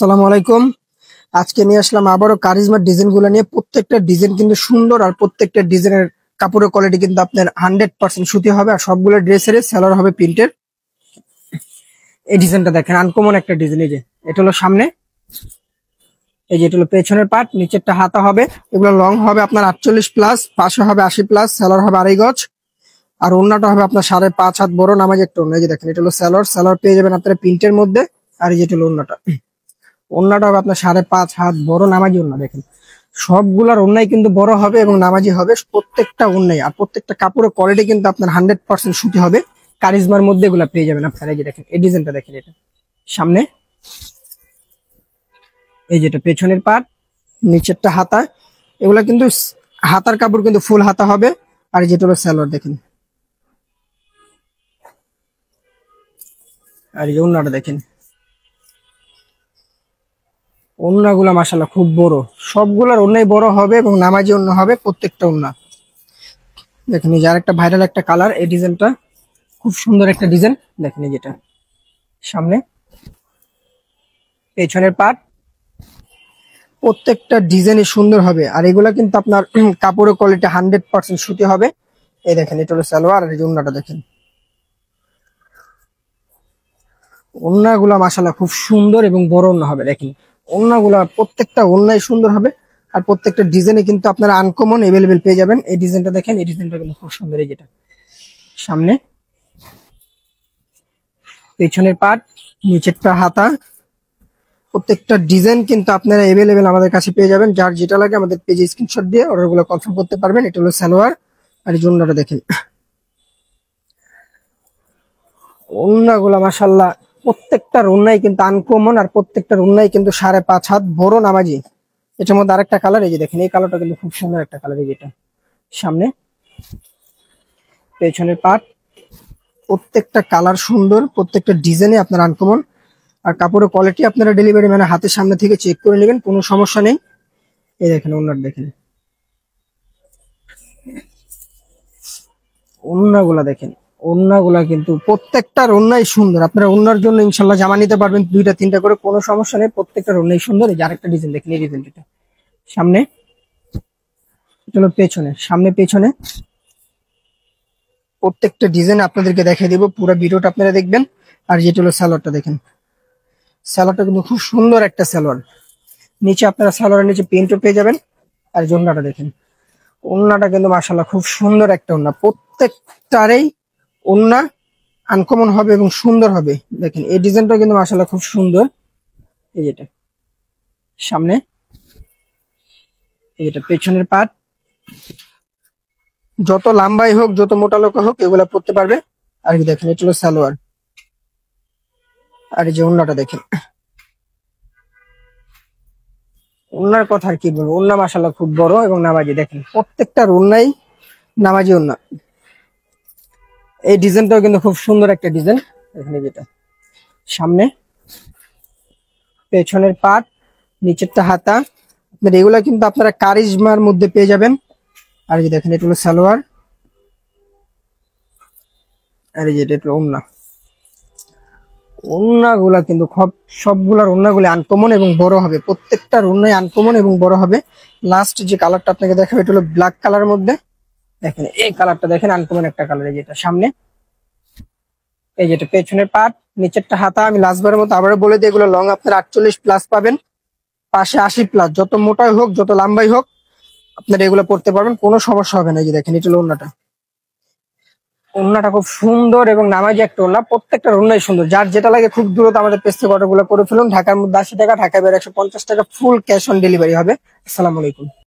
আসসালামু আলাইকুম। আজকে নিয়ে আসলাম আবারও কারিজমার ডিজাইন গুলো নিয়ে। প্রত্যেকটা ডিজাইন কিন্তু সুন্দর, আর প্রত্যেকটা ডিজাইনের কাপড়ের কোয়ালিটি কিন্তু আপনার 100% সুতি হবে, আর সবগুলো ড্রেসের সেলার হবে প্রিন্টের। এই ডিজাইনটা দেখেন, আনকমন একটা ডিজাইন। এই যে এটা হলো সামনে, এই যে এটা হলো পেছনের পার্ট, নিচেরটা হাতা হবে। এগুলো লং হবে আপনার 48+, পাশে হবে 80+, সেলার হবে 2.5 গজ, আর ওড়নাটা হবে আপনার 5.5 হাত বড় নামাজি একটা ওড়না। এই যে দেখেন এটা হলো সেলার পেয়ে যাবেন আপনারা প্রিন্টের মধ্যে। আর এই যে এটা হলো ওড়নাটা হবে আপনার 5.5 হাত বড় নামাজি ওড়না। দেখেন সবগুলার ওড়নাই কিন্তু বড় হবে এবং নামাজি হবে প্রত্যেকটা ওড়নাই, আর প্রত্যেকটা কাপড়ের কোয়ালিটি কিন্তু আপনার 100% সুতি হবে। কারিজমার মধ্যে এগুলা পেয়ে যাবেন আপনারা। এই যে দেখেন এই ডিজাইনটা দেখেন, এটা সামনে, এই যেটা পেছনের পার্ট, নিচেরটা হাতা। এগুলা কিন্তু হাতার কাপড় কিন্তু ফুল হাতা হবে। আর যেটা হলো সালোয়ার দেখেন, আর এই ওড়নাটা দেখেন। ওড়নাগুলা মাশাআল্লাহ খুব বড়, সবগুলোর ওড়নাই বড় হবে এবং নামাজি ওড়না হবে প্রত্যেকটা ওড়না। দেখেন এই যে আরেকটা ভাইরাল একটা কালার, এই ডিজাইনটা খুব সুন্দর একটা ডিজাইন। দেখেন এই যেটা সামনে, পেছনের পার্ট, প্রত্যেকটা ডিজাইনই সুন্দর হবে। আর এগুলা কিন্তু আপনার কাপড়ের কোয়ালিটি 100% সুতি হবে। এই দেখেন এটা হলো সালোয়ার, আর এই ওড়নাটা দেখেন। ওড়নাগুলা মাশাআল্লাহ খুব সুন্দর এবং বড় ওড়না হবে। দেখেন ওড়নাগুলা প্রত্যেকটা ওড়নাই সুন্দর হবে, আর প্রত্যেকটা ডিজাইনে কিন্তু আপনারা আনকমন अवेलेबल পেয়ে যাবেন। এই ডিজাইনটা দেখেন, এই ডিজাইনটা কিন্তু খুব সুন্দর। এই যেটা সামনে, পেছনের পার্ট, নিচেরটা হাতা, প্রত্যেকটা ডিজাইন কিন্তু আপনারা अवेलेबल আমাদের কাছে পেয়ে যাবেন। যার যেটা লাগে আমাদের পেজে স্ক্রিনশট দিয়ে অর্ডারগুলো কনফার্ম করতে পারবেন। এটা হলো সালোয়ার, আর এই ওড়নাটা দেখেন। ওড়নাগুলা মাশাআল্লাহ প্রত্যেকটার ওড়নাই কিন্তু আনকমন, আর প্রত্যেকটার ওড়নাই কিন্তু 5.5 হাত বড় নামাজি। এটার মধ্যে আরেকটা কালার, এই যে দেখেন এই কালারটা কিন্তু খুব সুন্দর একটা কালার। এই যেটা সামনে, পেছনের পার্ট, প্রত্যেকটা কালার সুন্দর, প্রত্যেকটা ডিজাইনে আপনার আনকমন। আর কাপড়ের কোয়ালিটি আপনারা ডেলিভারি মানে হাতের সামনে থেকে চেক করে নেবেন, কোনো সমস্যা নেই। এই দেখেন ওড়নাটা দেখেন, ওড়নাগুলা দেখেন। ওড়নাগুলা কিন্তু প্রত্যেকটার ওড়নাই সুন্দর। আপনারা ওড়নার জন্য ইনশাল্লাহ জামা নিতে পারবেন 2টা 3টা করে, কোনো সমস্যা নেই। প্রত্যেকটার ওড়নাই সুন্দর। এই যে আরেকটা ডিজাইন দেখেন, এই ডিজাইনটা সামনে, এটা হলো পেছনে, সামনে পেছনে প্রত্যেকটা ডিজাইন আপনাদেরকে দেখিয়ে দিব। পুরো ভিডিওটা আপনারা দেখবেন। আর যেটা হলো সালোয়ারটা দেখেন, সালোয়ারটা কিন্তু খুব সুন্দর একটা সালোয়ার। নিচে আপনারা সালোয়ারের নিচে প্রিন্টও পেয়ে যাবেন। আর ওড়নাটা দেখেন, ওড়নাটা কিন্তু মাশাআল্লাহ খুব সুন্দর একটা ওড়না। প্রত্যেকটারই ওড়না আনকমন হবে এবং সুন্দর হবে। দেখেন এই ডিজাইনটা কিন্তু মাশাআল্লাহ খুব সুন্দর। এই যেটা সামনে, এই যেটা পেছনের পার্ট, যত লম্বাই হোক যত মোটা লোক হোক এগুলা পরতে পারবে। আর কি দেখেন এটা হলো সালোয়ার, আর এই যে ওড়নাটা দেখেন। ওড়নার কথা আর কি বলবো, ওড়না মাশাআল্লাহ খুব বড় এবং নামাজি। দেখেন প্রত্যেকটা ওড়নাই নামাজি ওড়না। এই ডিজাইনটাও কিন্তু খুব সুন্দর একটা ডিজাইন। এখানে যেটা সামনে, পেছনের পার্ট, নিচেরটা হাতা। আপনার এগুলা কিন্তু আপনারা কারিজমার মধ্যে পেয়ে যাবেন। আর এই যে দেখেন এটা হলো সালোয়ার, আর এই যে এটা হলো ওড়না। ওড়নাগুলা কিন্তু সবগুলার ওড়নাগুলো আনকমন এবং বড় হবে। প্রত্যেকটার ওড়নাই আনকমন এবং বড় হবে। লাস্ট যে কালারটা আপনাকে দেখাবো এটা হলো ব্ল্যাক কালারের মধ্যে। দেখেন এই কালারটা দেখেন, আনকমন একটা কালার। এই যেটা সামনে, এই যেটা পেছনের পার্ট, নিচেরটা হাতা। আমি লাস্টবারের মতো আবারও বলে দিই, এগুলো লং আপনার 48+ পাবেন, পাশে 80+। যত মোটাই হোক যত লম্বাই হোক আপনারা এগুলো পড়তে পারবেন, কোনো সমস্যা হবে না। এই যে দেখেন এটা হলো ওড়নাটা। ওড়নাটা খুব সুন্দর এবং নামাজি একটা ওড়না। প্রত্যেকটা ওড়নাই সুন্দর। যার যেটা লাগে খুব দ্রুত আমাদের পেজ থেকে অর্ডারগুলো করে ফেলুন। ঢাকার মধ্যে 80 টাকা, ঢাকার বাইরে 150 টাকা, ফুল ক্যাশ অন ডেলিভারি হবে। আসসালামু আলাইকুম।